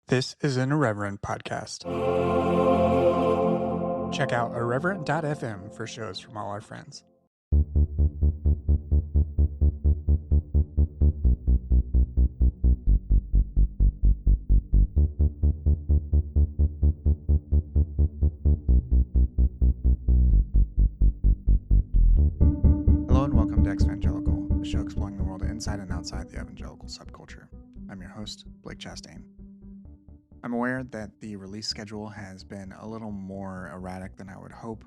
This is an Irreverent podcast. Check out irreverent.fm for shows from all our friends. Hello and welcome to Exvangelical, a show exploring the world inside and outside the evangelical subculture. I'm your host, Blake Chastain. I'm aware that the release schedule has been a little more erratic than I would hope.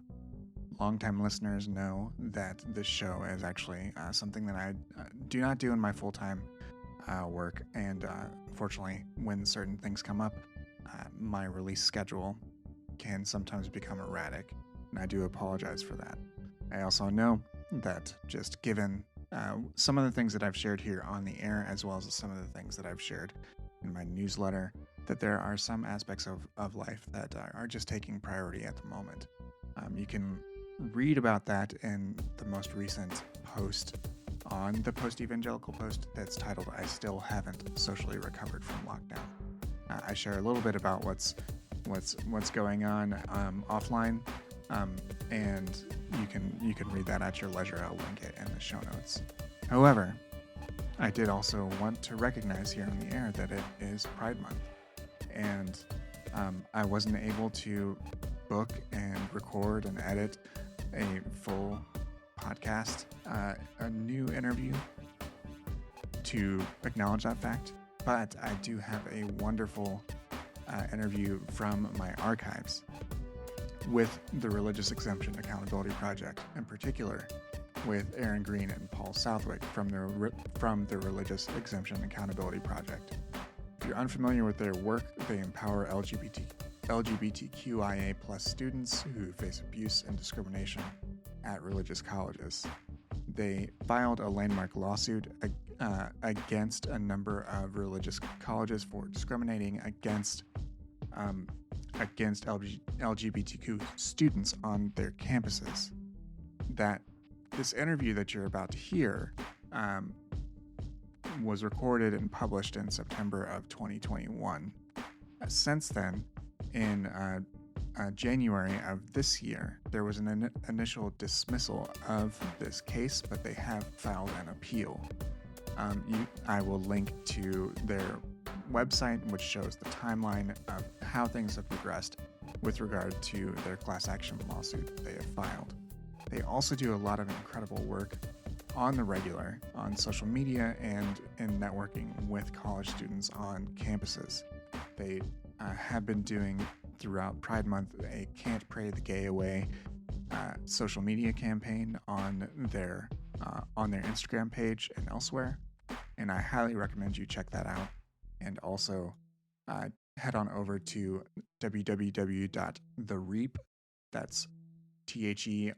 Longtime listeners know that this show is actually something that I do not do in my full-time work, and unfortunately, when certain things come up, my release schedule can sometimes become erratic, and I do apologize for that. I also know that just given some of the things that I've shared here on the air, as well as some of the things that I've shared in my newsletter, that there are some aspects of life that are just taking priority at the moment. You can read about that in the most recent post on the Post-Evangelical Post that's titled, "I Still Haven't Socially Recovered from Lockdown." I share a little bit about what's going on offline, and you can read that at your leisure. I'll link it in the show notes. However, I did also want to recognize here on the air that it is Pride Month, and I wasn't able to book and record and edit a full podcast, a new interview to acknowledge that fact, but I do have a wonderful interview from my archives with the Religious Exemption Accountability Project, in particular with Aaron Green and Paul Southwick from the Religious Exemption Accountability Project. If you're unfamiliar with their work, they empower LGBTQIA+ students who face abuse and discrimination at religious colleges. They filed a landmark lawsuit against a number of religious colleges for discriminating against LGBTQ students on their campuses. That this interview that you're about to hear was recorded and published in September of 2021. Since then, in January of this year, there was an initial dismissal of this case, but they have filed an appeal. I will link to their website, which shows the timeline of how things have progressed with regard to their class action lawsuit that they have filed. They also do a lot of incredible work on the regular, on social media and in networking with college students on campuses. They have been doing throughout Pride Month a Can't Pray the Gay Away social media campaign on their Instagram page and elsewhere, and I highly recommend you check that out. And also head on over to www.thereap, that's THEREAP.org,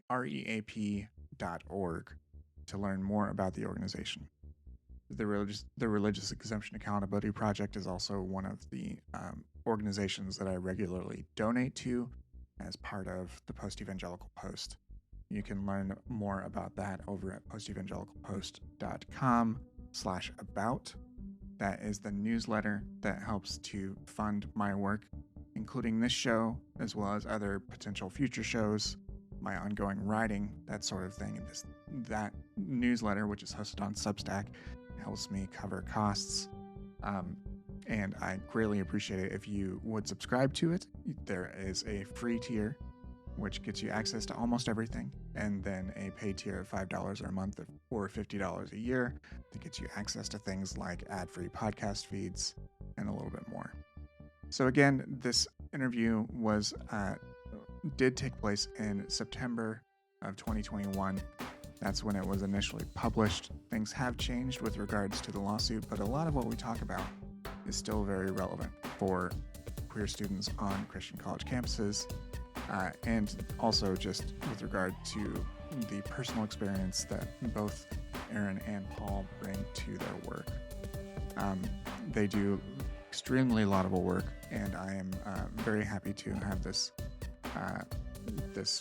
to learn more about the organization. The Religious Exemption Accountability Project is also one of the organizations that I regularly donate to as part of the Post-Evangelical Post. You can learn more about that over at postevangelicalpost.com/about. That is the newsletter that helps to fund my work, including this show, as well as other potential future shows, my ongoing writing, that sort of thing. That newsletter, which is hosted on Substack, helps me cover costs, and I greatly appreciate it if you would subscribe to it. There is a free tier, which gets you access to almost everything, and then a paid tier of $5 a month or $50 a year that gets you access to things like ad-free podcast feeds and a little bit more. So again, this interview did take place in September of 2021. That's when it was initially published. Things have changed with regards to the lawsuit, but a lot of what we talk about is still very relevant for queer students on Christian college campuses, and also just with regard to the personal experience that both Aaron and Paul bring to their work. They do extremely laudable work, and I am very happy to have this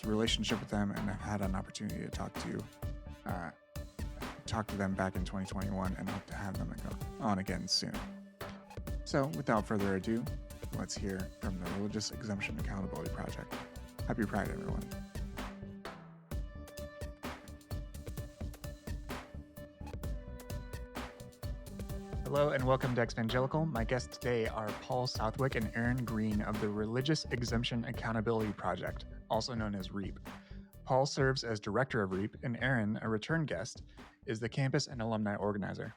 relationship with them, and I've had an opportunity to talk to them back in 2021, and hope to have them on again soon. So without further ado, let's hear from the Religious Exemption Accountability Project. Happy Pride, everyone. Hello and welcome to Exvangelical. My guests today are Paul Southwick and Aaron Green of the Religious Exemption Accountability Project, also known as REAP. Paul serves as director of REAP, and Aaron, a return guest, is the campus and alumni organizer.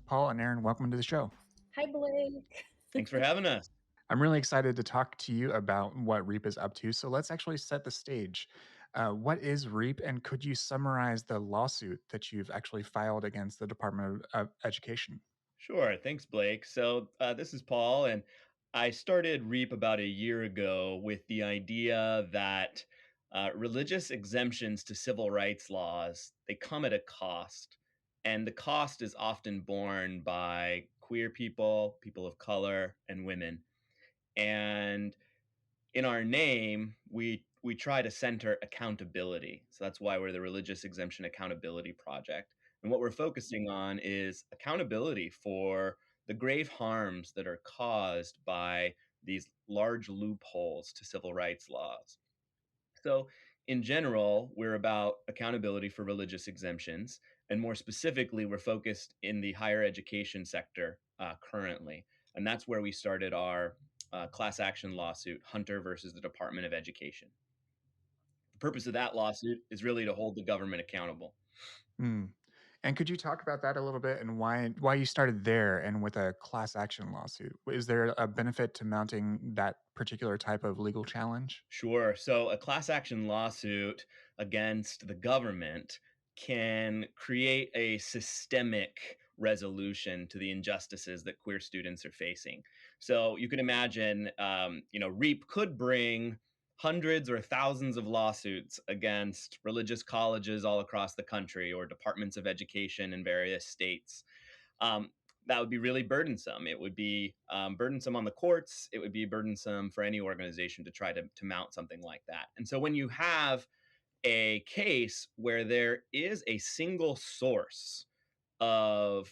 Paul and Aaron, welcome to the show. Hi, Blake. Thanks for having us. I'm really excited to talk to you about what REAP is up to, so let's actually set the stage. What is REAP, and could you summarize the lawsuit that you've actually filed against the Department of Education? Sure. Thanks, Blake. So, this is Paul, and I started REAP about a year ago with the idea that religious exemptions to civil rights laws, they come at a cost, and the cost is often borne by queer people, people of color, and women. And in our name, we try to center accountability. So that's why we're the Religious Exemption Accountability Project. And what we're focusing on is accountability for the grave harms that are caused by these large loopholes to civil rights laws. So, in general, we're about accountability for religious exemptions. And more specifically, we're focused in the higher education sector currently. And that's where we started our class action lawsuit, Hunter versus the Department of Education. The purpose of that lawsuit is really to hold the government accountable. Mm. And could you talk about that a little bit and why you started there and with a class action lawsuit? Is there a benefit to mounting that particular type of legal challenge? Sure. So a class action lawsuit against the government can create a systemic resolution to the injustices that queer students are facing. So you can imagine, REAP could bring hundreds or thousands of lawsuits against religious colleges all across the country or departments of education in various states. um, that would be really burdensome. It would be burdensome on the courts. It would be burdensome for any organization to try to mount something like that. And so when you have a case where there is a single source of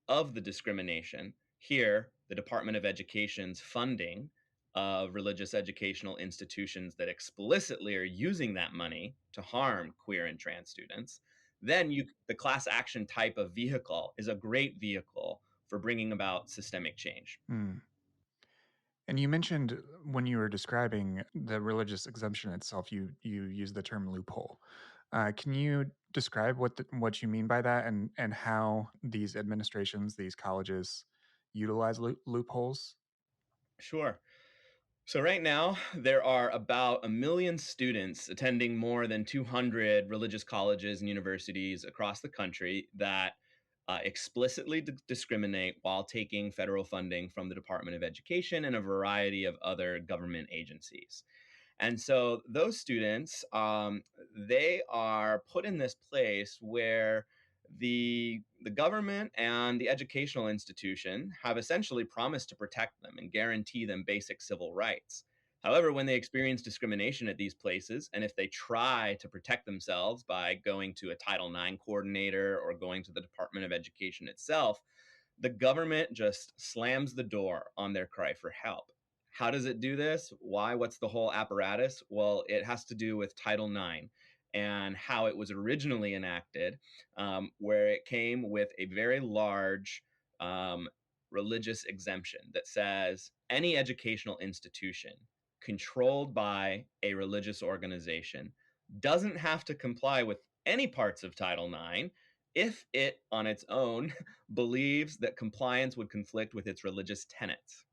the discrimination, here, the Department of Education's funding of religious educational institutions that explicitly are using that money to harm queer and trans students, then the class action type of vehicle is a great vehicle for bringing about systemic change. Mm. And you mentioned when you were describing the religious exemption itself, you used the term loophole. Can you describe what you mean by that and how these administrations, these colleges, utilize loopholes? Sure. So, right now, there are about 1 million students attending more than 200 religious colleges and universities across the country that explicitly discriminate while taking federal funding from the Department of Education and a variety of other government agencies. And so those students, they are put in this place where the government and the educational institution have essentially promised to protect them and guarantee them basic civil rights. However, when they experience discrimination at these places, and if they try to protect themselves by going to a Title IX coordinator or going to the Department of Education itself, the government just slams the door on their cry for help. How does it do this? Why? What's the whole apparatus? Well, it has to do with Title IX and how it was originally enacted, where it came with a very large um, religious exemption that says any educational institution controlled by a religious organization doesn't have to comply with any parts of Title IX if it on its own believes that compliance would conflict with its religious tenets.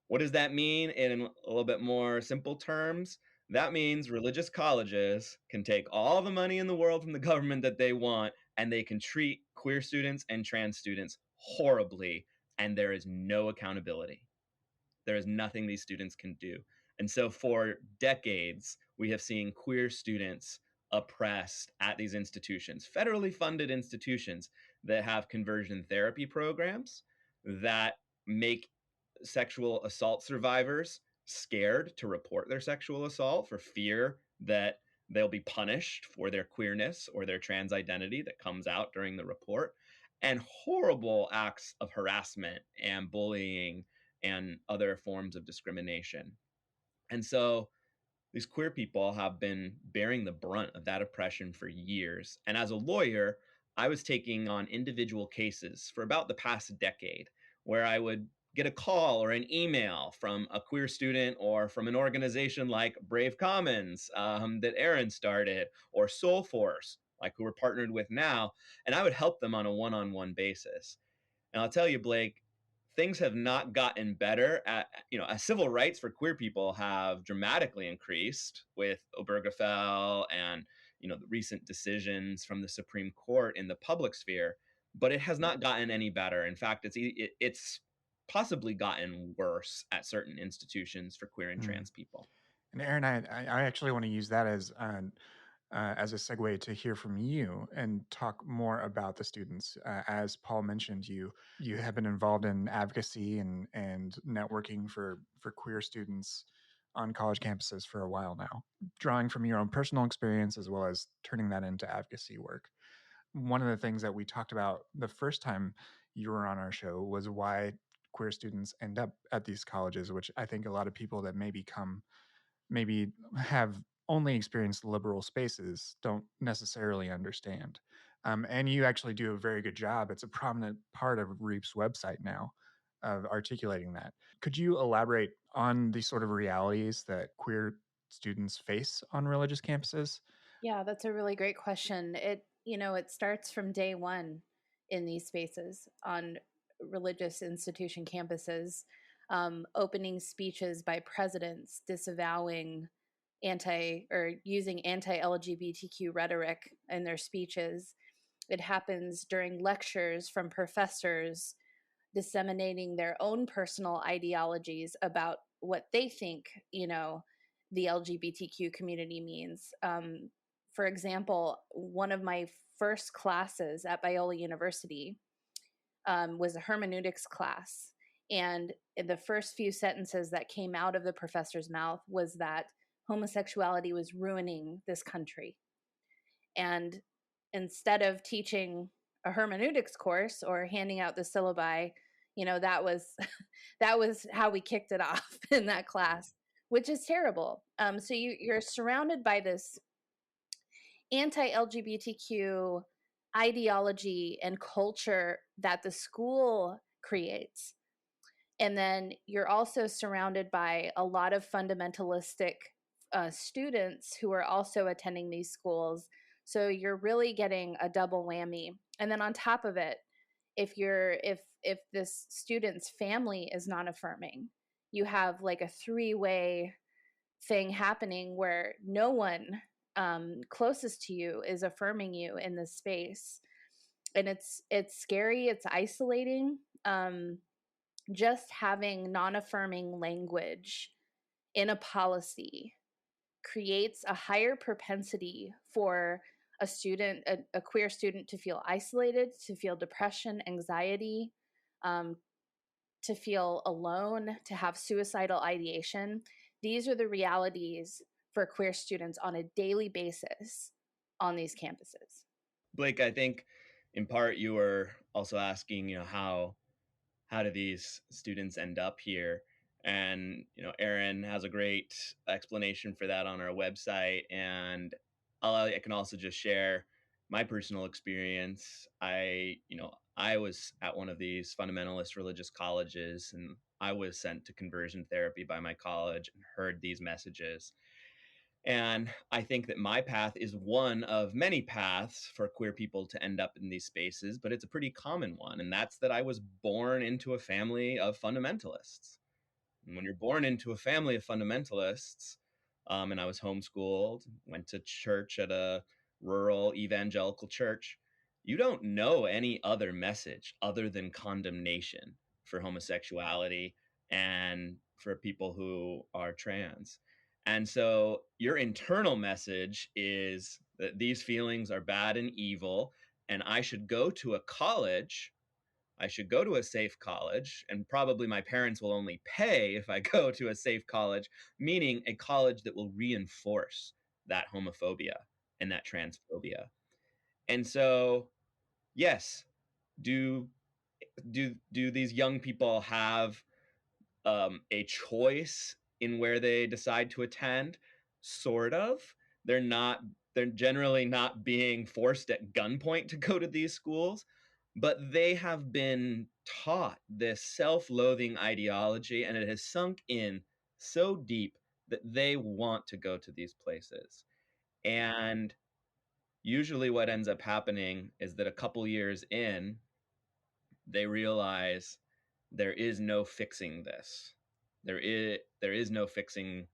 What does that mean in a little bit more simple terms? That means religious colleges can take all the money in the world from the government that they want, and they can treat queer students and trans students horribly, and there is no accountability. There is nothing these students can do. And so for decades, we have seen queer students oppressed at these institutions, federally funded institutions that have conversion therapy programs that make sexual assault survivors scared to report their sexual assault for fear that they'll be punished for their queerness or their trans identity that comes out during the report, and horrible acts of harassment and bullying and other forms of discrimination. And so these queer people have been bearing the brunt of that oppression for years. And as a lawyer, I was taking on individual cases for about the past decade where I would get a call or an email from a queer student or from an organization like Brave Commons that Aaron started, or Soul Force, like who we're partnered with now. And I would help them on a one on one basis. And I'll tell you, Blake, things have not gotten better as civil rights for queer people have dramatically increased with Obergefell and, the recent decisions from the Supreme Court in the public sphere, but it has not gotten any better. In fact, it's possibly gotten worse at certain institutions for queer and Mm. trans people. And Aaron, I actually want to use that as a segue to hear from you and talk more about the students. As Paul mentioned, you have been involved in advocacy and networking for queer students on college campuses for a while now, drawing from your own personal experience as well as turning that into advocacy work. One of the things that we talked about the first time you were on our show was why queer students end up at these colleges, which I think a lot of people that maybe have only experienced liberal spaces don't necessarily understand. And you actually do a very good job. It's a prominent part of REAP's website now of articulating that. Could you elaborate on the sort of realities that queer students face on religious campuses? Yeah, that's a really great question. It starts from day one in these spaces on religious institution campuses, opening speeches by presidents disavowing anti or using anti LGBTQ rhetoric in their speeches. It happens during lectures from professors disseminating their own personal ideologies about what they think, the LGBTQ community means. For example, one of my first classes at Biola University was a hermeneutics class. And the first few sentences that came out of the professor's mouth was that homosexuality was ruining this country. And instead of teaching a hermeneutics course or handing out the syllabi, that was that was how we kicked it off in that class, which is terrible. So you're surrounded by this anti-LGBTQ ideology and culture that the school creates. And then you're also surrounded by a lot of fundamentalistic students who are also attending these schools. So you're really getting a double whammy. And then on top of it, if this student's family is not affirming, you have like a three-way thing happening where no one closest to you is affirming you in this space, and it's scary. It's isolating. Just having non-affirming language in a policy creates a higher propensity for a queer student, to feel isolated, to feel depression, anxiety, um, to feel alone, to have suicidal ideation. These are the realities for queer students on a daily basis on these campuses. Blake, I think in part you were also asking, how do these students end up here? And, Aaron has a great explanation for that on our website. And I can also just share my personal experience. I was at one of these fundamentalist religious colleges, and I was sent to conversion therapy by my college and heard these messages. And I think that my path is one of many paths for queer people to end up in these spaces, but it's a pretty common one. And that's that I was born into a family of fundamentalists. And when you're born into a family of fundamentalists, and I was homeschooled, went to church at a rural evangelical church, you don't know any other message other than condemnation for homosexuality and for people who are trans. And so your internal message is that these feelings are bad and evil, and I should go to a college. I should go to a safe college, and probably my parents will only pay if I go to a safe college, meaning a college that will reinforce that homophobia and that transphobia. And so, yes, do do these young people have a choice in where they decide to attend, sort of. They're not they're generally not being forced at gunpoint to go to these schools, but they have been taught this self-loathing ideology, and it has sunk in so deep that they want to go to these places. And usually what ends up happening is that a couple years in, they realize there is no fixing this. There is no fixing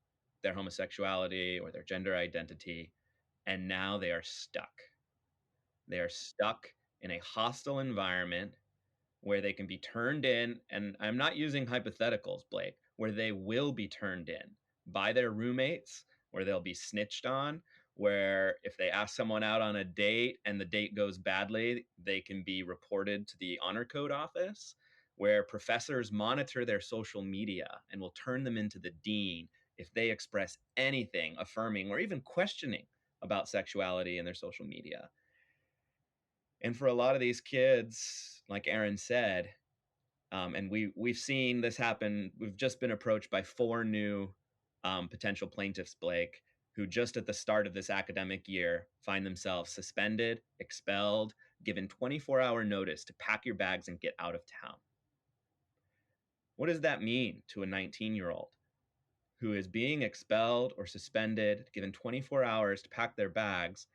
their homosexuality or their gender identity, and now they are stuck. They are stuck in a hostile environment where they can be turned in, and I'm not using hypotheticals, Blake, where they will be turned in by their roommates, where they'll be snitched on, where if they ask someone out on a date and the date goes badly, they can be reported to the honor code office, where professors monitor their social media and will turn them into the dean if they express anything affirming or even questioning about sexuality in their social media. And for a lot of these kids, like Aaron said, and we've seen this happen. We've just been approached by 4 new potential plaintiffs, Blake, who just at the start of this academic year find themselves suspended, expelled, given 24-hour notice to pack your bags and get out of town. What does that mean to a 19-year-old who is being expelled or suspended, given 24 hours to pack their bags?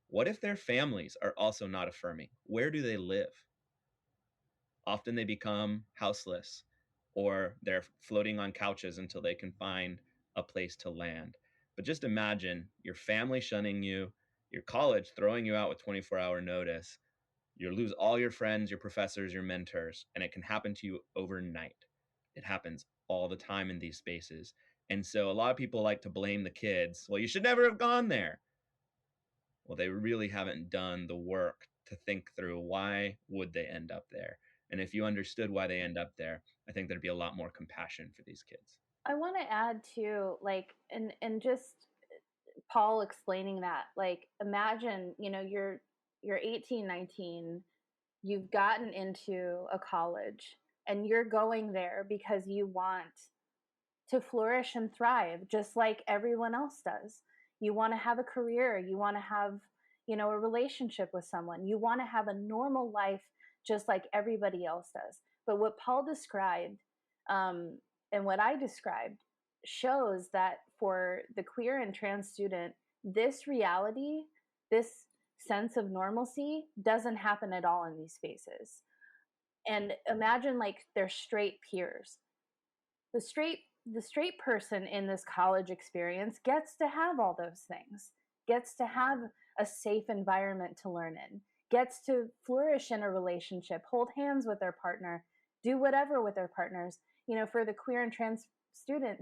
What if their families are also not affirming? Where do they live? Often they become houseless, or they're floating on couches until they can find a place to land. But just imagine your family shunning you, your college throwing you out with 24-hour notice. You lose all your friends, your professors, your mentors, and it can happen to you overnight. It happens all the time in these spaces. And so a lot of people like to blame the kids. Well, you should never have gone there. Well, they really haven't done the work to think through why would they end up there. And if you understood why they end up there, I think there'd be a lot more compassion for these kids. I want to add to like and just Paul explaining that, like, imagine, you're 18, 19, you've gotten into a college and you're going there because you want to flourish and thrive just like everyone else does. You want to have a career, you want to have, a relationship with someone. You want to have a normal life just like everybody else does. But what Paul described, and what I described shows that for the queer and trans student, this reality, this sense of normalcy doesn't happen at all in these spaces. And imagine like their straight peers. The straight person in this college experience gets to have all those things, gets to have a safe environment to learn in, gets to flourish in a relationship, hold hands with their partner, do whatever with their partners. For the queer and trans student,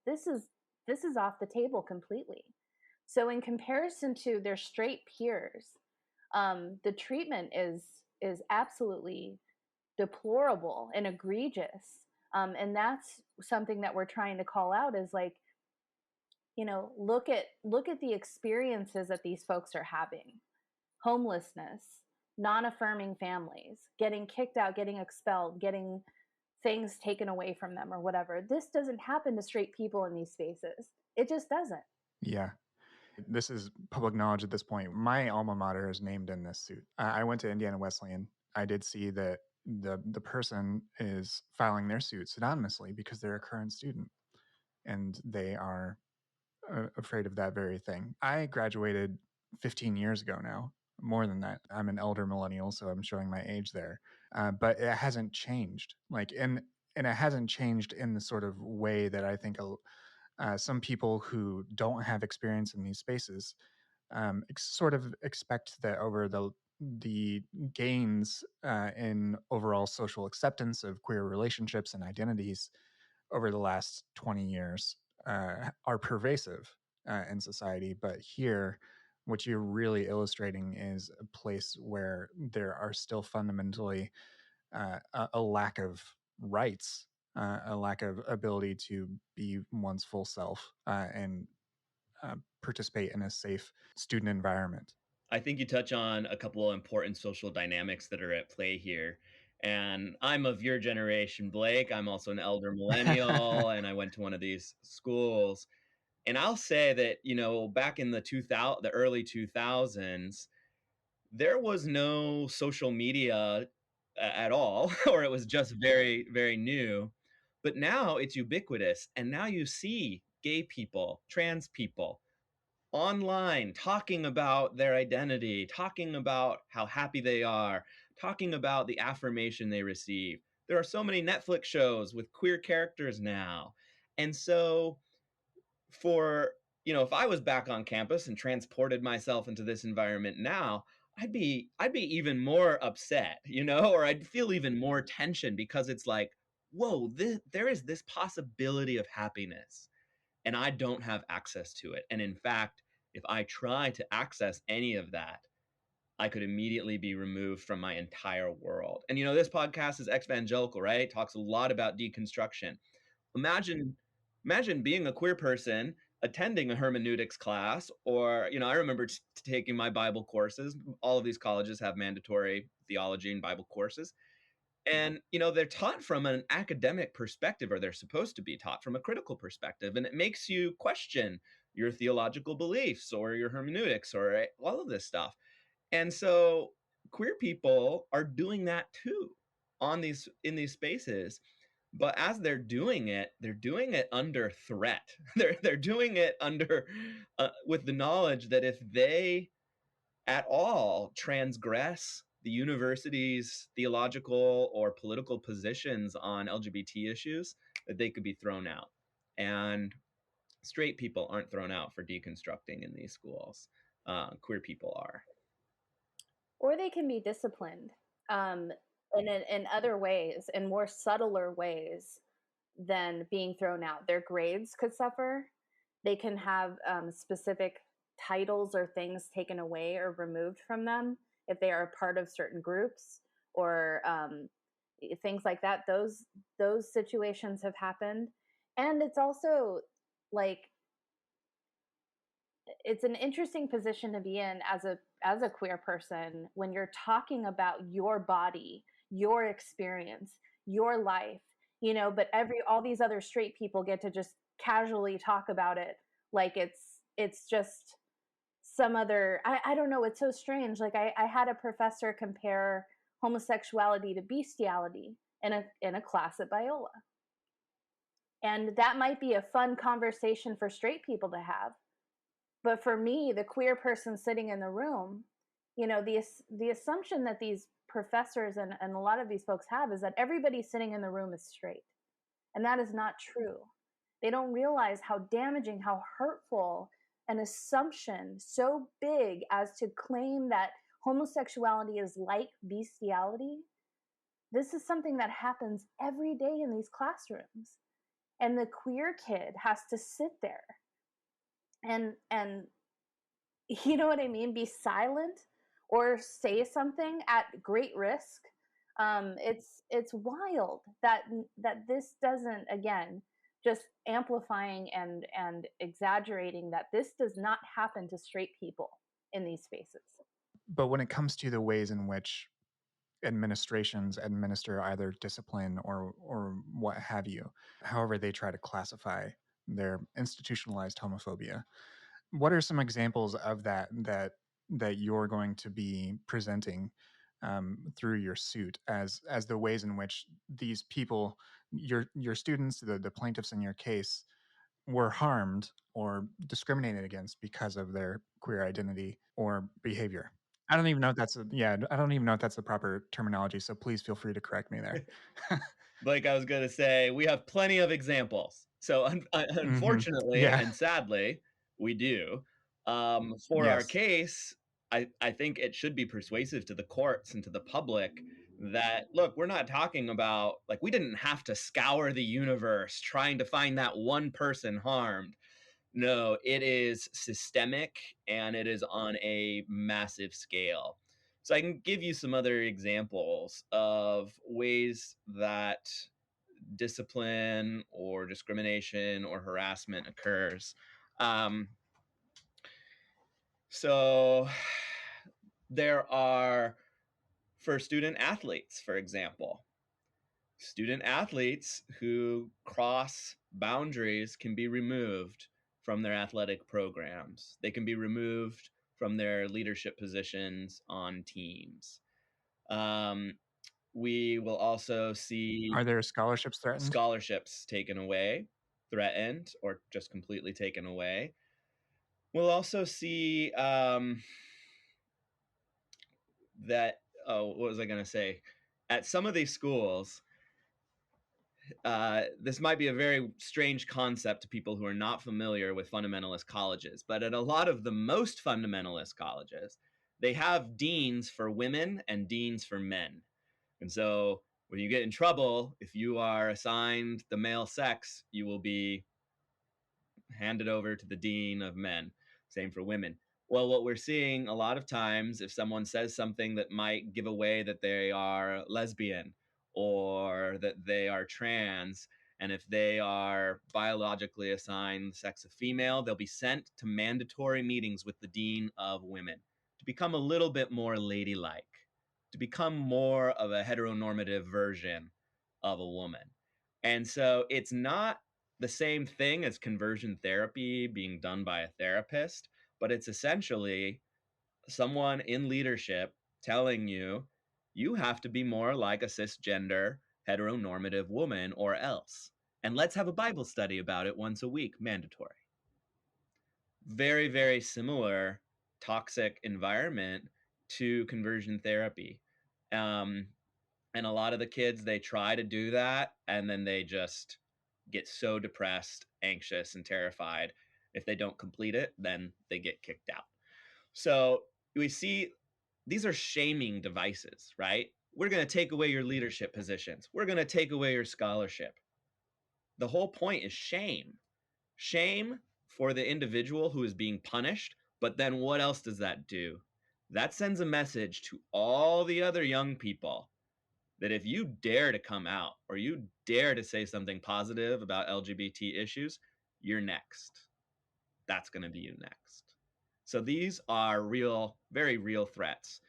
this is off the table completely. So in comparison to their straight peers, the treatment is absolutely deplorable and egregious. And that's something that we're trying to call out, is like, look at the experiences that these folks are having: homelessness, non-affirming families, getting kicked out, getting expelled, getting things taken away from them or whatever. This doesn't happen to straight people in these spaces. It just doesn't. Yeah. This is public knowledge at this point. My alma mater is named in this suit. I went to Indiana Wesleyan. I did see that the person is filing their suit synonymously because they're a current student, and they are afraid of that very thing. I graduated 15 years ago now, more than that. I'm an elder millennial, so I'm showing my age there. But it hasn't changed. And it hasn't changed in the sort of way that I think some people who don't have experience in these spaces sort of expect that over the gains in overall social acceptance of queer relationships and identities over the last 20 years are pervasive in society. But here, what you're really illustrating is a place where there are still fundamentally a lack of rights, a lack of ability to be one's full self and participate in a safe student environment. I think you touch on a couple of important social dynamics that are at play here. And I'm of your generation, Blake. I'm also an elder millennial, and I went to one of these schools. And I'll say that, back in the early 2000s, there was no social media at all, or it was just very, very new. But now it's ubiquitous. And now you see gay people, trans people online talking about their identity, talking about how happy they are, talking about the affirmation they receive. There are so many Netflix shows with queer characters now. And so for, if I was back on campus and transported myself into this environment now, I'd be even more upset, or I'd feel even more tension, because it's like, whoa, there is this possibility of happiness and I don't have access to it. And in fact, if I try to access any of that, I could immediately be removed from my entire world. And this podcast is Exvangelical, right? It talks a lot about deconstruction. Imagine imagine being a queer person attending a hermeneutics class, or I remember taking my Bible courses. All of these colleges have mandatory theology and Bible courses. And they're taught from an academic perspective, or they're supposed to be taught from a critical perspective, and it makes you question your theological beliefs or your hermeneutics or all of this stuff. And so queer people are doing that too in these spaces. But as they're doing it under threat. They're doing it under with the knowledge that if they at all transgress the university's theological or political positions on LGBT issues, that they could be thrown out. And straight people aren't thrown out for deconstructing in these schools. Queer people are. Or they can be disciplined in other ways, in more subtler ways than being thrown out. Their grades could suffer. They can have specific titles or things taken away or removed from them if they are a part of certain groups, or things like that. Those situations have happened. And it's also like, it's an interesting position to be in as a queer person, when you're talking about your body, your experience, your life, but all these other straight people get to just casually talk about it like it's just some other, I don't know, it's so strange. Like I had a professor compare homosexuality to bestiality in a class at Biola. And that might be a fun conversation for straight people to have. But for me, the queer person sitting in the room, the assumption that these professors and a lot of these folks have is that everybody sitting in the room is straight. And that is not true. They don't realize how damaging, how hurtful an assumption so big as to claim that homosexuality is like bestiality. This is something that happens every day in these classrooms. And the queer kid has to sit there and you know what I mean, be silent or say something at great risk. It's wild that this doesn't, again, just amplifying and exaggerating that this does not happen to straight people in these spaces. But when it comes to the ways in which administrations administer either discipline or what have you, however they try to classify their institutionalized homophobia, what are some examples of that you're going to be presenting through your suit as the ways in which these people, your students, the plaintiffs in your case, were harmed or discriminated against because of their queer identity or behavior? I don't even know if that's I don't even know if that's the proper terminology, so please feel free to correct me there. Like I was going to say, we have plenty of examples. So unfortunately Yeah. and sadly, we do. For our Yes. case, I think it should be persuasive to the courts and to the public that, look, we're not talking about, like, we didn't have to scour the universe trying to find that one person harmed. No, it is systemic and it is on a massive scale. So I can give you some other examples of ways that discipline or discrimination or harassment occurs. So there are for student athletes, for example. Student athletes who cross boundaries can be removed from their athletic programs. They can be removed from their leadership positions on teams. Um, we will also see Are there scholarships threatened? scholarships taken away, threatened, or just completely taken away. We'll also see that, oh, what was I going to say? At some of these schools, this might be a very strange concept to people who are not familiar with fundamentalist colleges, but at a lot of the most fundamentalist colleges, they have deans for women and deans for men. And so when you get in trouble, if you are assigned the male sex, you will be handed over to the dean of men. Same for women. Well, what we're seeing a lot of times, if someone says something that might give away that they are lesbian or that they are trans, and if they are biologically assigned the sex of female, they'll be sent to mandatory meetings with the dean of women to become a little bit more ladylike, to become more of a heteronormative version of a woman. And so it's not the same thing as conversion therapy being done by a therapist, but it's essentially someone in leadership telling you, you have to be more like a cisgender, heteronormative woman or else. And let's have a Bible study about it once a week, mandatory. Very, very similar toxic environment to conversion therapy. And a lot of the kids, they try to do that, and then they just get so depressed, anxious, and terrified. If they don't complete it, then they get kicked out. So we see these are shaming devices, right? We're going to take away your leadership positions. We're going to take away your scholarship. The whole point is shame. Shame for the individual who is being punished. But then what else does that do? That sends a message to all the other young people that if you dare to come out or you dare to say something positive about LGBT issues, you're next. That's going to be you next. So these are real, very real threats.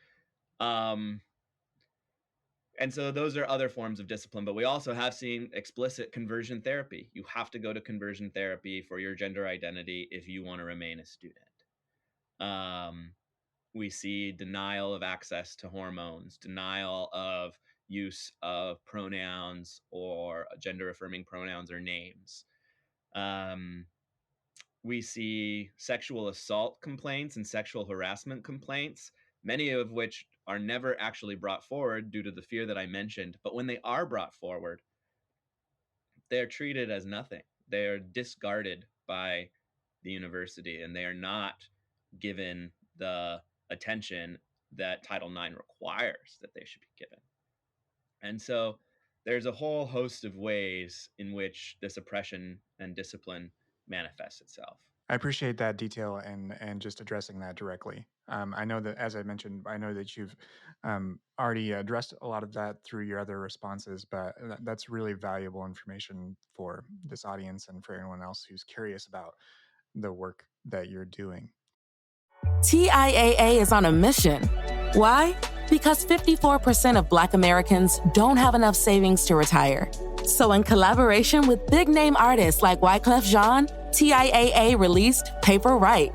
And so those are other forms of discipline, but we also have seen explicit conversion therapy. You have to go to conversion therapy for your gender identity if you want to remain a student. We see denial of access to hormones, denial of use of pronouns or gender affirming pronouns or names. We see sexual assault complaints and sexual harassment complaints, many of which are never actually brought forward due to the fear that I mentioned. But when they are brought forward, they're treated as nothing. They are discarded by the university, and they are not given the attention that Title IX requires that they should be given. And so there's a whole host of ways in which this oppression and discipline manifests itself. I appreciate that detail and just addressing that directly. I know that, as I mentioned, I know that you've already addressed a lot of that through your other responses, but that's really valuable information for this audience and for anyone else who's curious about the work that you're doing. TIAA is on a mission. Why? Because 54% of Black Americans don't have enough savings to retire. So in collaboration with big-name artists like Wyclef Jean, TIAA released Paper Right,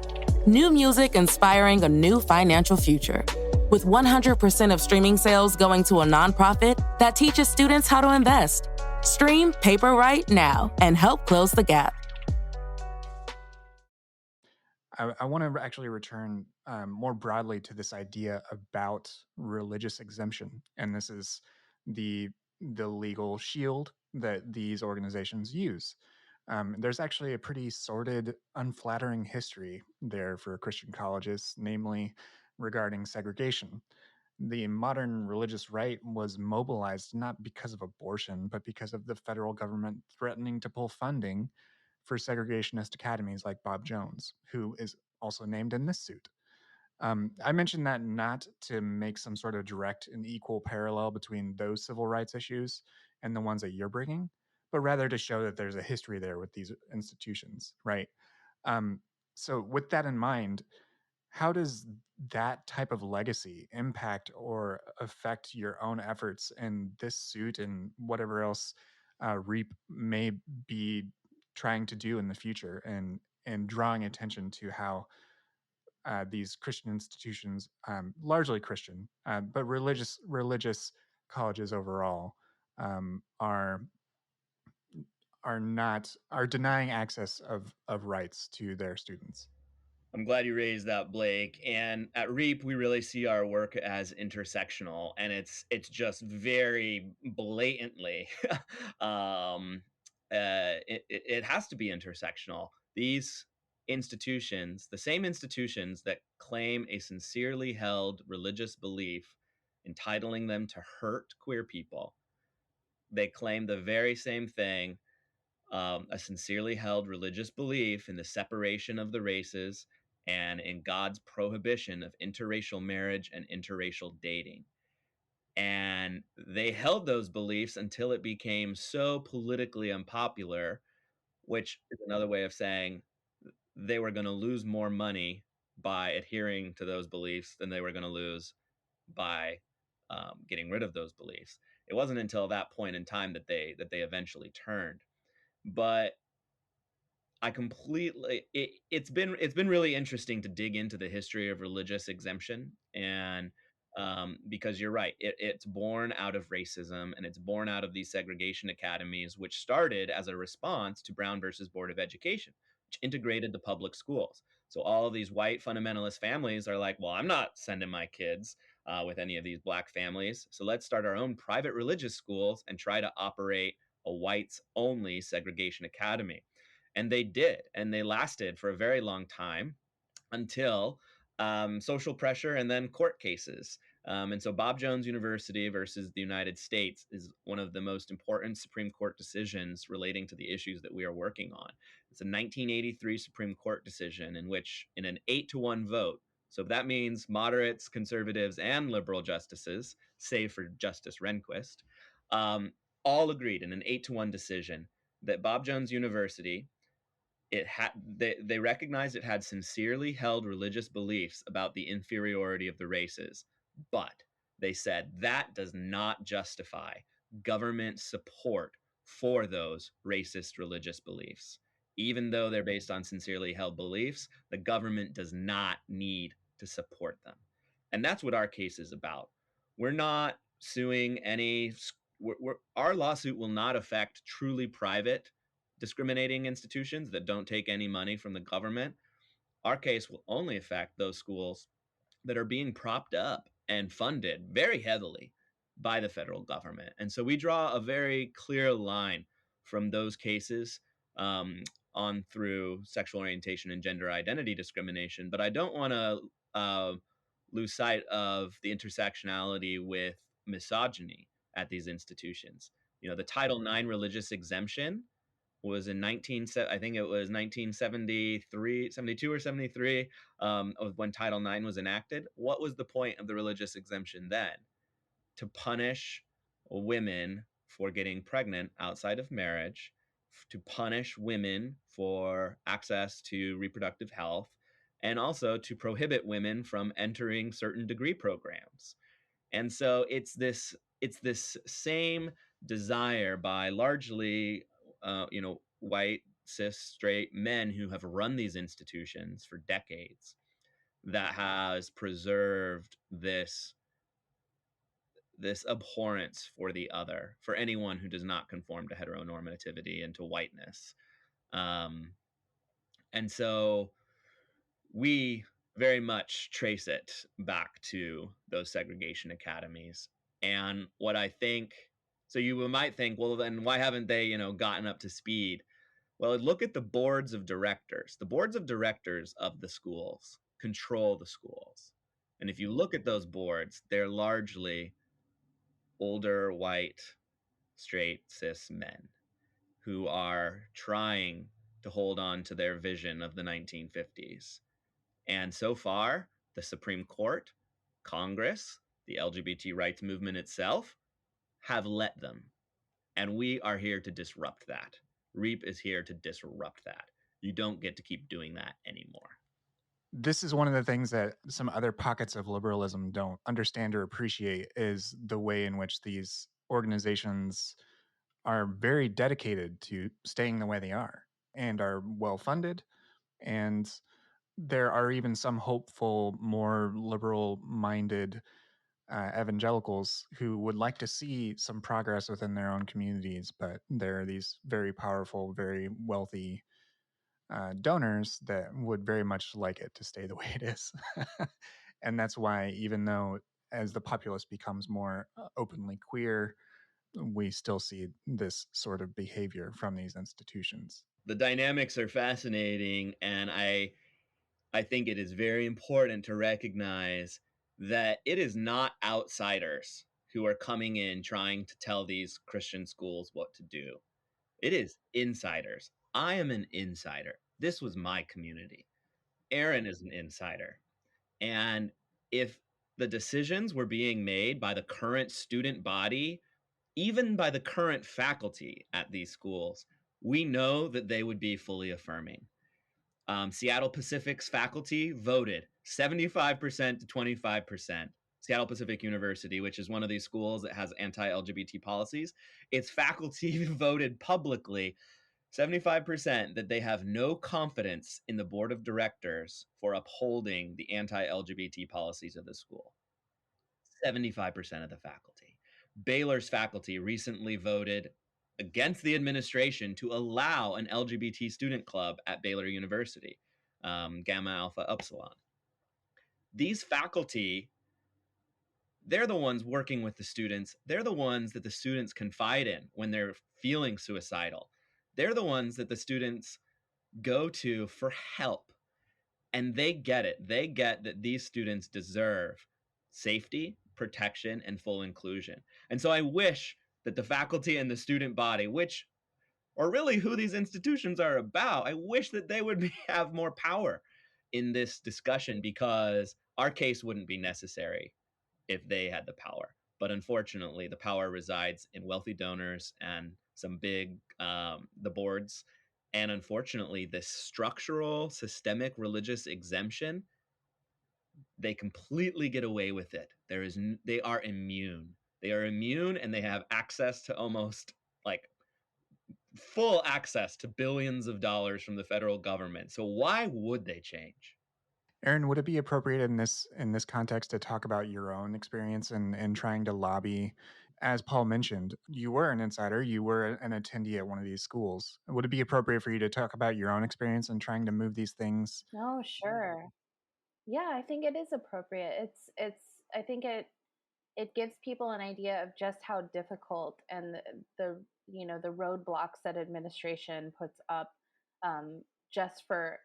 new music inspiring a new financial future. With 100% of streaming sales going to a nonprofit that teaches students how to invest. Stream Paper Right now and help close the gap. I want to actually return more broadly to this idea about religious exemption, and this is the legal shield that these organizations use. There's actually a pretty sordid, unflattering history there for Christian colleges, namely regarding segregation. The modern religious right was mobilized not because of abortion, but because of the federal government threatening to pull funding for segregationist academies like Bob Jones, who is also named in this suit. I mentioned that not to make some sort of direct and equal parallel between those civil rights issues and the ones that you're bringing, but rather to show that there's a history there with these institutions, right? So, with that in mind, how does that type of legacy impact or affect your own efforts in this suit and whatever else REAP may be trying to do in the future, and drawing attention to how these Christian institutions, largely Christian, but religious colleges overall, um, are are denying access of rights to their students? I'm glad you raised that, Blake. And at REAP, we really see our work as intersectional, and it's just very blatantly, um, it has to be intersectional. These institutions, the same institutions that claim a sincerely held religious belief, entitling them to hurt queer people, they claim the very same thing, a sincerely held religious belief in the separation of the races and in God's prohibition of interracial marriage and interracial dating. And they held those beliefs until it became so politically unpopular, which is another way of saying they were going to lose more money by adhering to those beliefs than they were going to lose by getting rid of those beliefs. It wasn't until that point in time that they eventually turned. But I completely it's been really interesting to dig into the history of religious exemption, and because you're right, it's born out of racism, and it's born out of these segregation academies, which started as a response to Brown versus Board of Education, which integrated the public schools. So all of these white fundamentalist families are like, well, I'm not sending my kids with any of these black families, so let's start our own private religious schools and try to operate a whites only segregation academy. And they did, and they lasted for a very long time until social pressure and then court cases. And so Bob Jones University versus the United States is one of the most important Supreme Court decisions relating to the issues that we are working on. It's a 1983 Supreme Court decision in which, in an 8-1 vote, so that means moderates, conservatives, and liberal justices, save for Justice Rehnquist, um, all agreed in an 8-1 decision that Bob Jones University, they recognized it had sincerely held religious beliefs about the inferiority of the races, but they said that does not justify government support for those racist religious beliefs. Even though they're based on sincerely held beliefs, the government does not need to support them. And that's what our case is about. We're not suing any, our lawsuit will not affect truly private discriminating institutions that don't take any money from the government. Our case will only affect those schools that are being propped up and funded very heavily by the federal government. And so we draw a very clear line from those cases on through sexual orientation and gender identity discrimination. But I don't want to lose sight of the intersectionality with misogyny at these institutions. You know, the Title IX religious exemption was in I think it was 1973, 72 or 73, of when Title IX was enacted. What was the point of the religious exemption then? To punish women for getting pregnant outside of marriage, to punish women for access to reproductive health, and also to prohibit women from entering certain degree programs. And so it's this same desire by largely white cis straight men who have run these institutions for decades that has preserved this abhorrence for the other, for anyone who does not conform to heteronormativity and to whiteness. And so we very much trace it back to those segregation academies. And what I think, so you might think, well, then why haven't they, gotten up to speed? Well, look at the boards of directors. The boards of directors of the schools control the schools. And if you look at those boards, they're largely older, white, straight, cis men who are trying to hold on to their vision of the 1950s. And so far, the Supreme Court, Congress, the LGBT rights movement itself have let them. And we are here to disrupt that. REAP is here to disrupt that. You don't get to keep doing that anymore. This is one of the things that some other pockets of liberalism don't understand or appreciate, is the way in which these organizations are very dedicated to staying the way they are and are well funded. And there are even some hopeful, more liberal minded evangelicals who would like to see some progress within their own communities, but there are these very powerful, very wealthy donors that would very much like it to stay the way it is. And that's why, even though as the populace becomes more openly queer, we still see this sort of behavior from these institutions. The dynamics are fascinating, and I think it is very important to recognize that it is not outsiders who are coming in trying to tell these Christian schools what to do. It is insiders. I am an insider. This was my community. Aaron is an insider. And if the decisions were being made by the current student body, even by the current faculty at these schools, we know that they would be fully affirming. Seattle Pacific's faculty voted 75% to 25%. Seattle Pacific University, which is one of these schools that has anti-LGBT policies, its faculty voted publicly 75% that they have no confidence in the board of directors for upholding the anti-LGBT policies of the school. 75% of the faculty. Baylor's faculty recently voted against the administration to allow an LGBT student club at Baylor University, Gamma Alpha Upsilon. These faculty, they're the ones working with the students. They're the ones that the students confide in when they're feeling suicidal. They're the ones that the students go to for help. And they get it. They get that these students deserve safety, protection, and full inclusion. And so I wish that the faculty and the student body, which are really who these institutions are about, I wish that they would have more power in this discussion, because our case wouldn't be necessary if they had the power. But unfortunately, the power resides in wealthy donors and some big, the boards. And unfortunately, this structural, systemic religious exemption, they completely get away with it. They are immune. They are immune, and they have access to almost like full access to billions of dollars from the federal government. So why would they change? Aaron, would it be appropriate in this context to talk about your own experience in trying to lobby? As Paul mentioned, you were an insider, you were an attendee at one of these schools. Would it be appropriate for you to talk about your own experience in trying to move these things? Oh, sure. Yeah, I think it is appropriate. I think it gives people an idea of just how difficult and the roadblocks that administration puts up, just for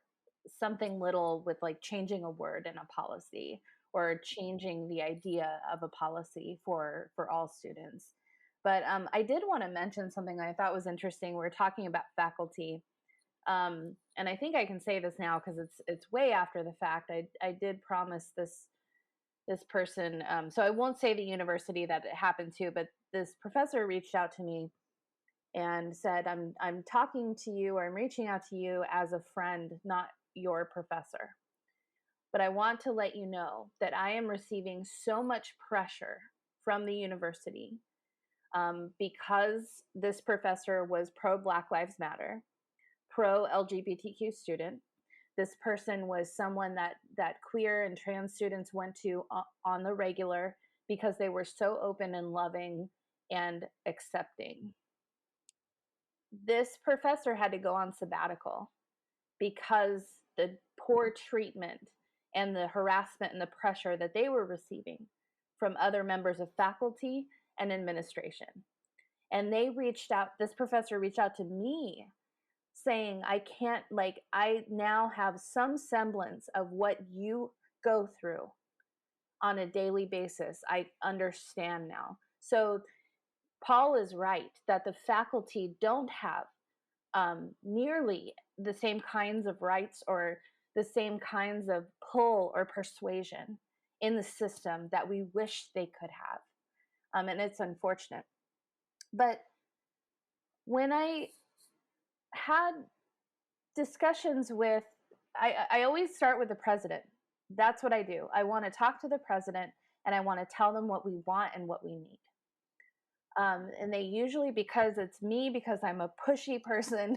something little, with like changing a word in a policy or changing the idea of a policy for all students. But I did want to mention something I thought was interesting. We're talking about faculty, and I think I can say this now because it's way after the fact. I did promise this person, so I won't say the university that it happened to, but this professor reached out to me and said, I'm talking to you, or I'm reaching out to you as a friend, not your professor. But I want to let you know that I am receiving so much pressure from the university, because this professor was pro Black Lives Matter, pro LGBTQ student. This person was someone that queer and trans students went to on the regular, because they were so open and loving and accepting. This professor had to go on sabbatical because the poor treatment and the harassment and the pressure that they were receiving from other members of faculty and administration. And this professor reached out to me saying, I now have some semblance of what you go through on a daily basis. I understand now. So Paul is right that the faculty don't have nearly the same kinds of rights or the same kinds of pull or persuasion in the system that we wish they could have. And it's unfortunate. But when I had discussions with I always start with the president. That's what I do. I want to talk to the president and I want to tell them what we want and what we need. And they usually, because it's me, because I'm a pushy person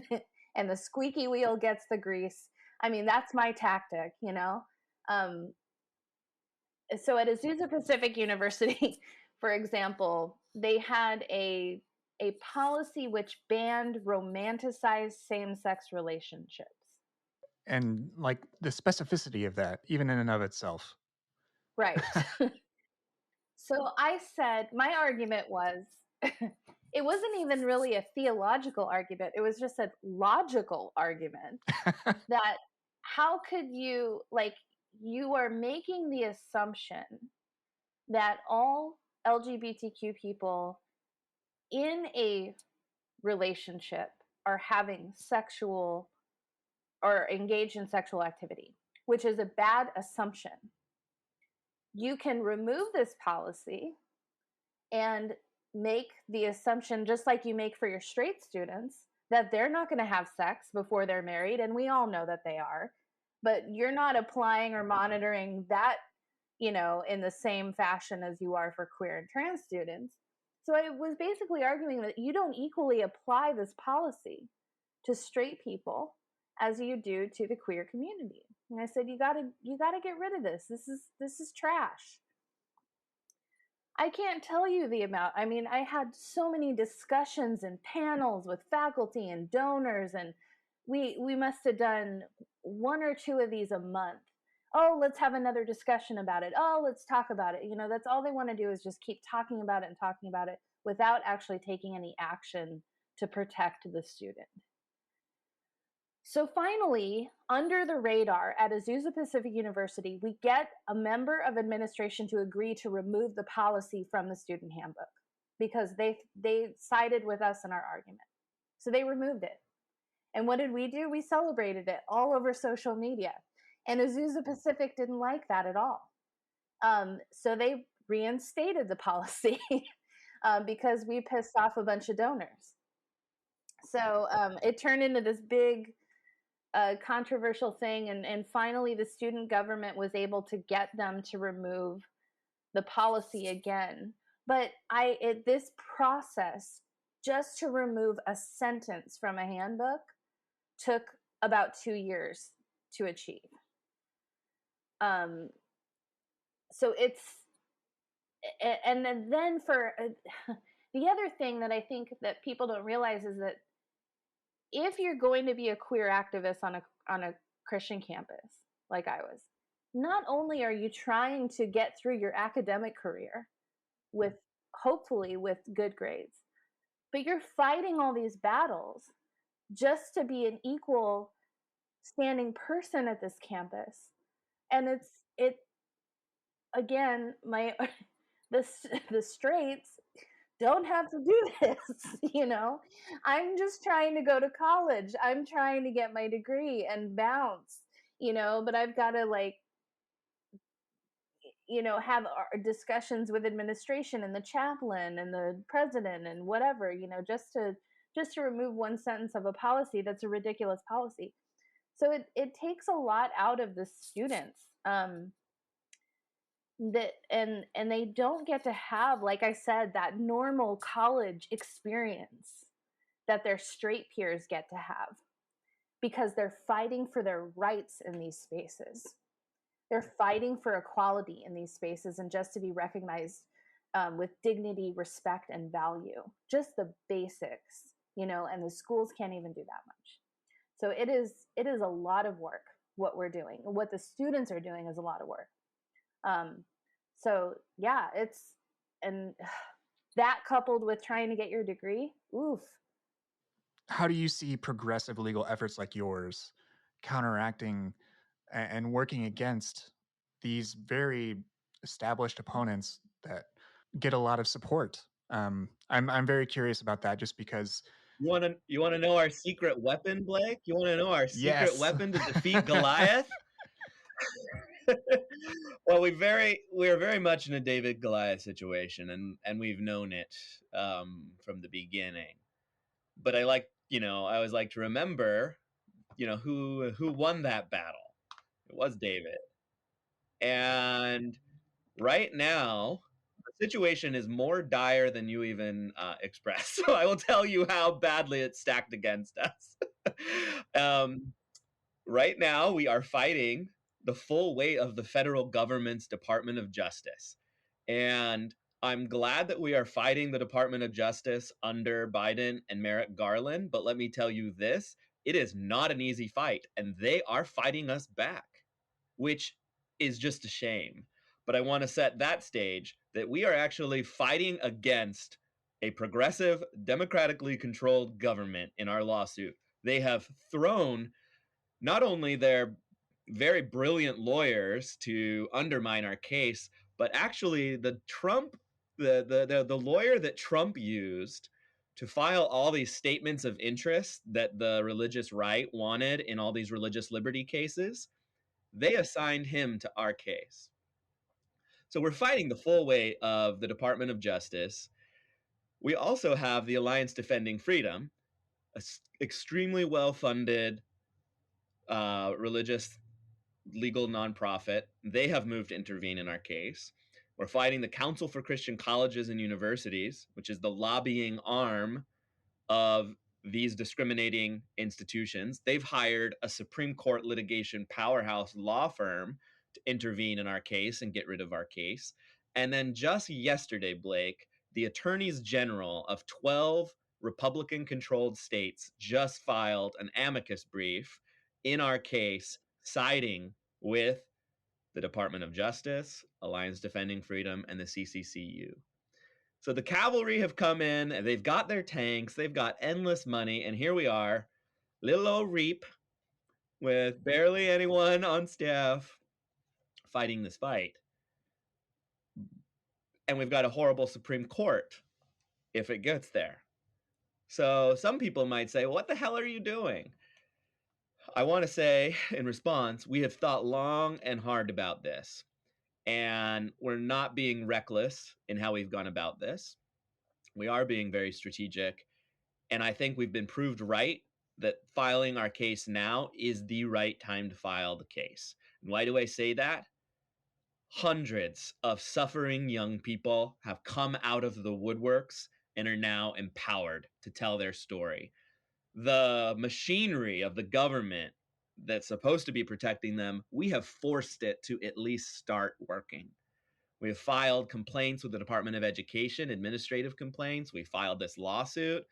and the squeaky wheel gets the grease. I mean, that's my tactic, you know? So at Azusa Pacific University, for example, they had a policy which banned romanticized same-sex relationships. And like the specificity of that, even in and of itself. Right. So I said, my argument was, it wasn't even really a theological argument. It was just a logical argument that how could you, like, you are making the assumption that all LGBTQ people in a relationship are having sexual or engaged in sexual activity, which is a bad assumption. You can remove this policy and make the assumption, just like you make for your straight students, that they're not going to have sex before they're married, and we all know that they are, but you're not applying or monitoring that, you know, in the same fashion as you are for queer and trans students. So I was basically arguing that you don't equally apply this policy to straight people as you do to the queer community. And I said, you gotta get rid of this. This is trash. I can't tell you the amount. I mean, I had so many discussions and panels with faculty and donors, and we must have done 1 or 2 of these a month. Oh, let's have another discussion about it. Oh, let's talk about it. You know, that's all they want to do is just keep talking about it without actually taking any action to protect the student. So finally, under the radar at Azusa Pacific University, we get a member of administration to agree to remove the policy from the student handbook because they sided with us in our argument. So they removed it. And what did we do? We celebrated it all over social media. And Azusa Pacific didn't like that at all. So they reinstated the policy because we pissed off a bunch of donors. So it turned into this big controversial thing, and finally the student government was able to get them to remove the policy again. But this process just to remove a sentence from a handbook took about 2 years to achieve. So it's, and then for the other thing that I think that people don't realize is that if you're going to be a queer activist on a Christian campus, like I was, not only are you trying to get through your academic career with, hopefully with good grades, but you're fighting all these battles just to be an equal standing person at this campus. And it again, the straights don't have to do this, you know. I'm just trying to go to college. I'm trying to get my degree and bounce, you know, but I've got to, like, you know, have discussions with administration and the chaplain and the president and whatever, you know, just to remove one sentence of a policy that's a ridiculous policy. So it takes a lot out of the students. That and they don't get to have, like I said, that normal college experience that their straight peers get to have, because they're fighting for their rights in these spaces. They're fighting for equality in these spaces and just to be recognized with dignity, respect, and value. Just the basics, you know, and the schools can't even do that much. So it is a lot of work, what we're doing. What the students are doing is a lot of work. So yeah, and that coupled with trying to get your degree, oof. How do you see progressive legal efforts like yours counteracting and working against these very established opponents that get a lot of support? I'm very curious about that, just because. You want to know our secret weapon, Blake? You want to know our secret weapon to defeat Goliath? Well, we're very much in a David Goliath situation, and we've known it from the beginning. But I always like to remember, you know, who won that battle. was David. And right now, the situation is more dire than you even express. So I will tell you how badly it's stacked against us. um, right now, we are fighting the full weight of the federal government's Department of Justice. And I'm glad that we are fighting the Department of Justice under Biden and Merrick Garland. But let me tell you this, it is not an easy fight. And they are fighting us back, which is just a shame. But I want to set that stage that we are actually fighting against a progressive, democratically controlled government in our lawsuit. They have thrown not only their very brilliant lawyers to undermine our case, but actually the lawyer that Trump used to file all these statements of interest that the religious right wanted in all these religious liberty cases, they assigned him to our case. So we're fighting the full weight of the Department of Justice. We also have the Alliance Defending Freedom, an extremely well-funded religious legal nonprofit. They have moved to intervene in our case. We're fighting the Council for Christian Colleges and Universities, which is the lobbying arm of these discriminating institutions. They've hired a Supreme Court litigation powerhouse law firm to intervene in our case and get rid of our case. And then just yesterday, Blake, the attorneys general of 12 Republican-controlled states just filed an amicus brief in our case, siding with the Department of Justice, Alliance Defending Freedom, and the CCCU. So the cavalry have come in, and they've got their tanks, they've got endless money, and here we are, little old Reap, with barely anyone on staff, fighting this fight. And we've got a horrible Supreme Court, if it gets there. So some people might say, what the hell are you doing? I want to say, in response, we have thought long and hard about this, and we're not being reckless in how we've gone about this. We are being very strategic, and I think we've been proved right that filing our case now is the right time to file the case. And why do I say that? Hundreds of suffering young people have come out of the woodworks and are now empowered to tell their story. The machinery of the government that's supposed to be protecting them, we have forced it to at least start working. We have filed complaints with the Department of Education, administrative complaints. We filed this lawsuit.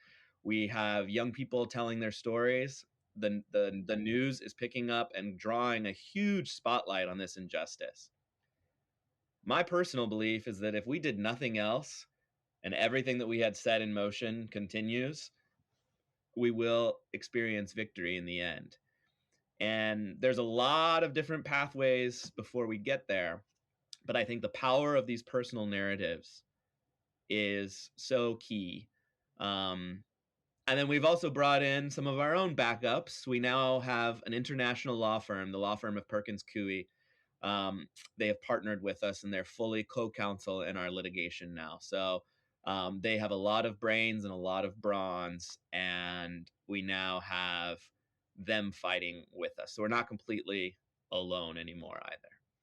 We have young people telling their stories. The news is picking up and drawing a huge spotlight on this injustice. My personal belief is that if we did nothing else and everything that we had set in motion continues, we will experience victory in the end. And there's a lot of different pathways before we get there. But I think the power of these personal narratives is so key. And then we've also brought in some of our own backups. We now have an international law firm, the law firm of Perkins Coie. They have partnered with us and they're fully co-counsel in our litigation now. So they have a lot of brains and a lot of bronze, and we now have them fighting with us. So we're not completely alone anymore either.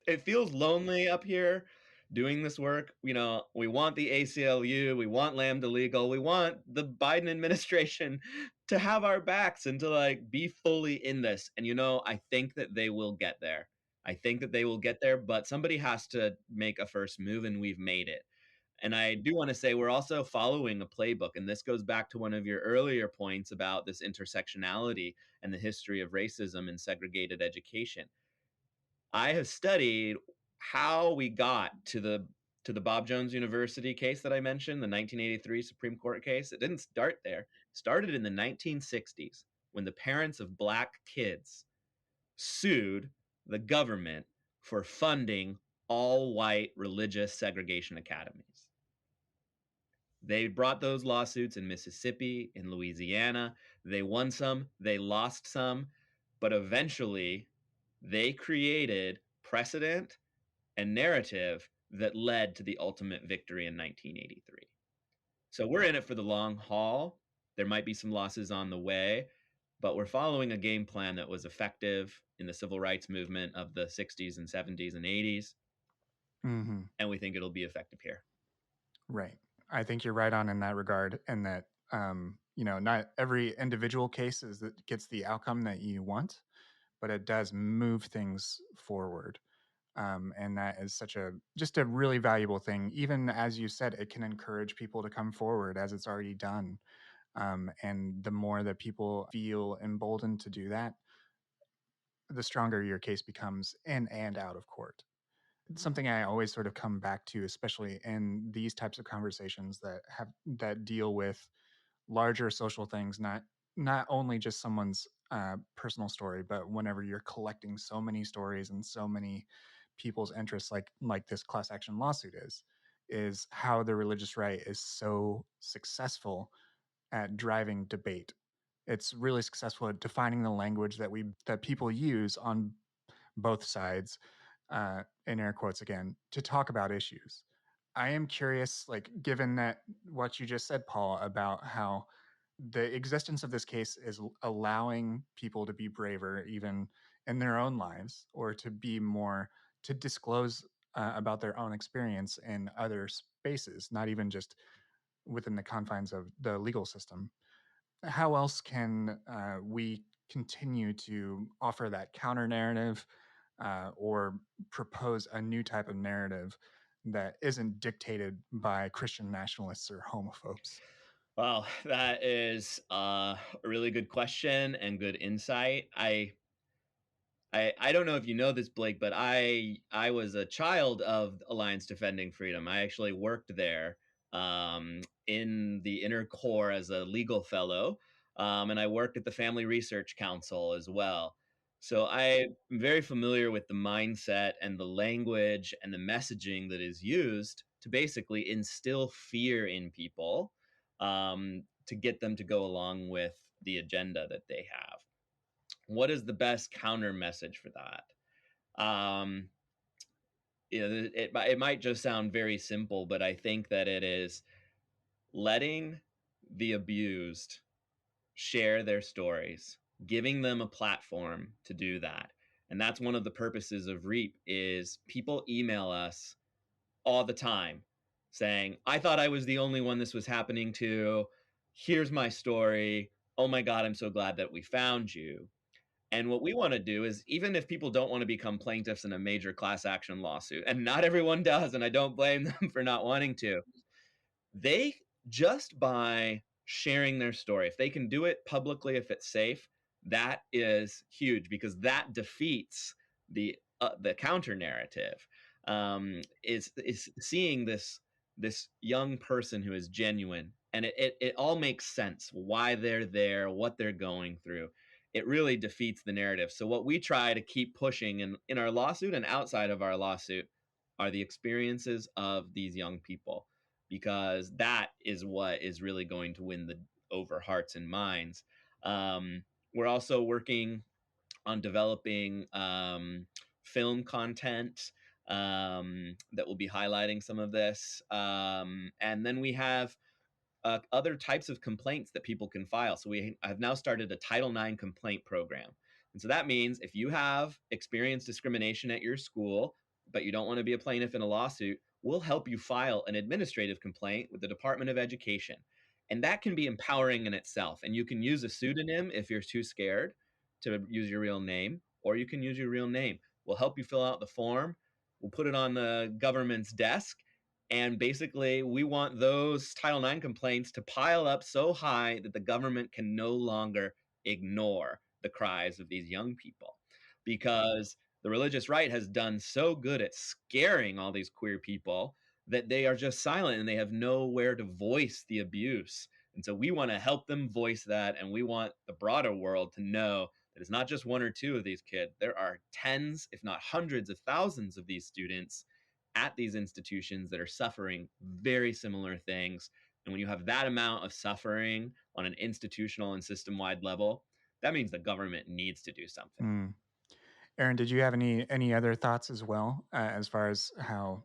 It feels lonely up here doing this work. You know, we want the ACLU, we want Lambda Legal, we want the Biden administration to have our backs and to like be fully in this. And, you know, I think that they will get there. I think that they will get there, but somebody has to make a first move, and we've made it. And I do want to say we're also following a playbook, and this goes back to one of your earlier points about this intersectionality and the history of racism and segregated education. I have studied how we got to the Bob Jones University case that I mentioned, the 1983 Supreme Court case. It didn't start there. It started in the 1960s when the parents of Black kids sued the government for funding all-white religious segregation academies. They brought those lawsuits in Mississippi, in Louisiana. They won some, they lost some, but eventually they created precedent and narrative that led to the ultimate victory in 1983. So we're in it for the long haul. There might be some losses on the way, but we're following a game plan that was effective in the civil rights movement of the 60s and 70s and 80s, Mm-hmm. and we think it'll be effective here. Right. I think you're right on in that regard, and that not every individual case is that gets the outcome that you want, but it does move things forward. And that is just a really valuable thing. Even as you said, it can encourage people to come forward as it's already done. And the more that people feel emboldened to do that, the stronger your case becomes in and out of court. It's something I always sort of come back to, especially in these types of conversations that deal with larger social things, not only just someone's personal story, but whenever you're collecting so many stories and so many people's interests, like this class action lawsuit is how the religious right is so successful at driving debate. It's really successful at defining the language that people use on both sides, in air quotes again, to talk about issues. I am curious, like, given that what you just said, Paul, about how the existence of this case is allowing people to be braver, even in their own lives, or to be more to disclose about their own experience in other spaces, not even just within the confines of the legal system. How else can we continue to offer that counter narrative, or propose a new type of narrative that isn't dictated by Christian nationalists or homophobes? Well, that is a really good question and good insight. I don't know if you know this, Blake, but I was a child of Alliance Defending Freedom. I actually worked there in the inner core as a legal fellow, and I worked at the Family Research Council as well. So I'm very familiar with the mindset and the language and the messaging that is used to basically instill fear in people, to get them to go along with the agenda that they have. What is the best counter message for that? It might just sound very simple, but I think that it is letting the abused share their stories, giving them a platform to do that. And that's one of the purposes of REAP is people email us all the time saying, I thought I was the only one this was happening to. Here's my story. Oh my God, I'm so glad that we found you. And what we want to do is, even if people don't want to become plaintiffs in a major class action lawsuit, and not everyone does, and I don't blame them for not wanting to, they just by sharing their story, if they can do it publicly, if it's safe, that is huge because that defeats the counter narrative. Is seeing this young person who is genuine, and it all makes sense why they're there, what they're going through. It really defeats the narrative. So what we try to keep pushing in our lawsuit and outside of our lawsuit are the experiences of these young people, because that is what is really going to win the over hearts and minds. We're also working on developing film content that will be highlighting some of this. And then we have other types of complaints that people can file. So we have now started a Title IX complaint program. And so that means if you have experienced discrimination at your school, but you don't want to be a plaintiff in a lawsuit, we'll help you file an administrative complaint with the Department of Education. And that can be empowering in itself. And you can use a pseudonym if you're too scared to use your real name, or you can use your real name. We'll help you fill out the form. We'll put it on the government's desk. And basically, we want those Title IX complaints to pile up so high that the government can no longer ignore the cries of these young people, because the religious right has done so good at scaring all these queer people that they are just silent and they have nowhere to voice the abuse. And so we want to help them voice that. And we want the broader world to know that it's not just one or two of these kids. There are tens, if not hundreds of thousands of these students at these institutions that are suffering very similar things. And when you have that amount of suffering on an institutional and system-wide level, that means the government needs to do something. Mm. Aaron, did you have any other thoughts as well, as far as how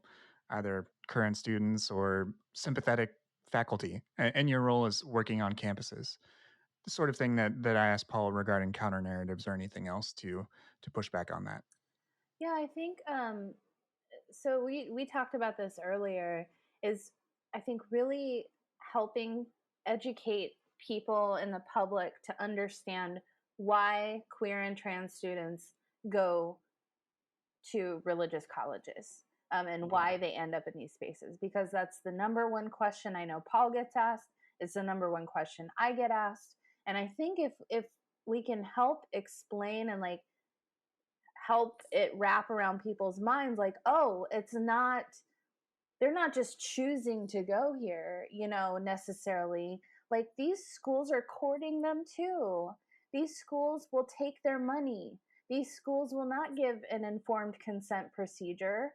either current students or sympathetic faculty, and your role as working on campuses, sort of thing that I asked Paul regarding counter narratives or anything else to push back on that. Yeah, I think so we talked about this earlier, is I think really helping educate people in the public to understand why queer and trans students go to religious colleges, and why they end up in these spaces, because that's the number one question I know Paul gets asked. It's the number one question I get asked. And I think if we can help explain and like help it wrap around people's minds, like, oh, it's not, they're not just choosing to go here, you know, necessarily. Like, these schools are courting them too. These schools will take their money. These schools will not give an informed consent procedure.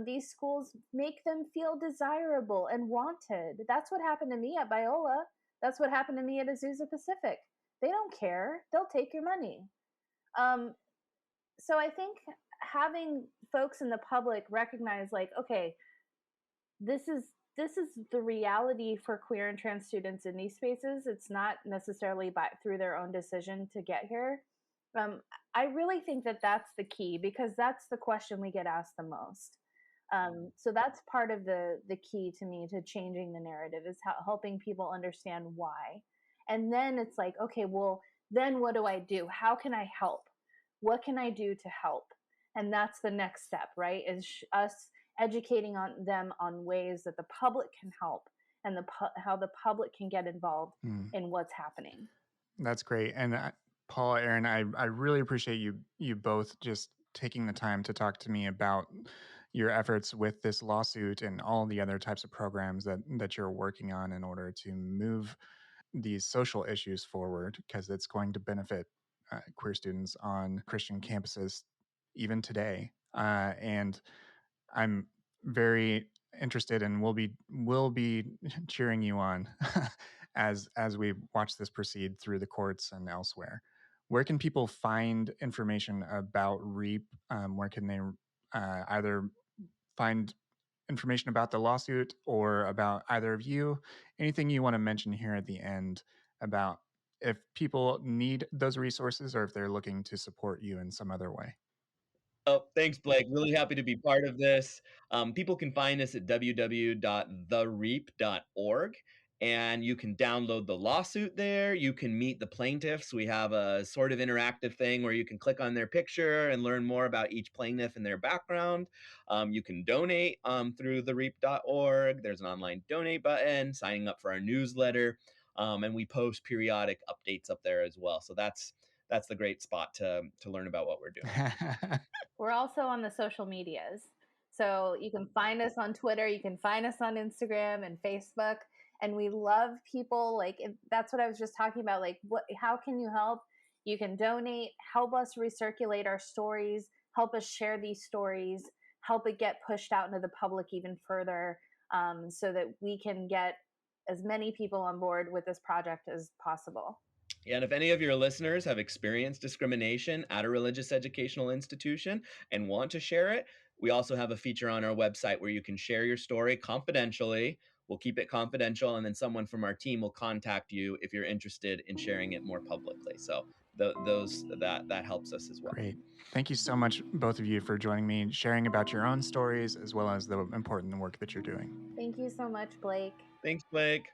These schools make them feel desirable and wanted. That's what happened to me at Biola. That's what happened to me at Azusa Pacific. They don't care. They'll take your money. So I think having folks in the public recognize, like, okay, this is the reality for queer and trans students in these spaces. It's not necessarily through their own decision to get here. I really think that that's the key, because that's the question we get asked the most. So that's part of the key to me to changing the narrative, is helping people understand why. And then it's like, okay, well, then what do I do? How can I help? What can I do to help? And that's the next step, right? Is us educating them on ways that the public can help, and how the public can get involved in what's happening. That's great. And Paul, Aaron, I really appreciate you both just taking the time to talk to me about your efforts with this lawsuit and all the other types of programs that you're working on in order to move these social issues forward, because it's going to benefit queer students on Christian campuses even today. And I'm very interested, and will be cheering you on as we watch this proceed through the courts and elsewhere. Where can people find information about REAP? Where can they either find information about the lawsuit or about either of you? Anything you want to mention here at the end about if people need those resources, or if they're looking to support you in some other way? Oh, thanks, Blake. Really happy to be part of this. People can find us at www.thereap.org, and you can download the lawsuit there. You can meet the plaintiffs. We have a sort of interactive thing where you can click on their picture and learn more about each plaintiff and their background. You can donate through thereap.org. There's an online donate button, signing up for our newsletter, and we post periodic updates up there as well. So that's the great spot to learn about what we're doing. We're also on the social medias. So you can find us on Twitter, you can find us on Instagram and Facebook. And we love people, like, that's what I was just talking about. Like, how can you help? You can donate, help us recirculate our stories, help us share these stories, help it get pushed out into the public even further, so that we can get as many people on board with this project as possible. And if any of your listeners have experienced discrimination at a religious educational institution and want to share it, we also have a feature on our website where you can share your story confidentially. We'll keep it confidential, and then someone from our team will contact you if you're interested in sharing it more publicly. So that helps us as well. Great. Thank you so much, both of you, for joining me and sharing about your own stories, as well as the important work that you're doing. Thank you so much, Blake. Thanks, Blake.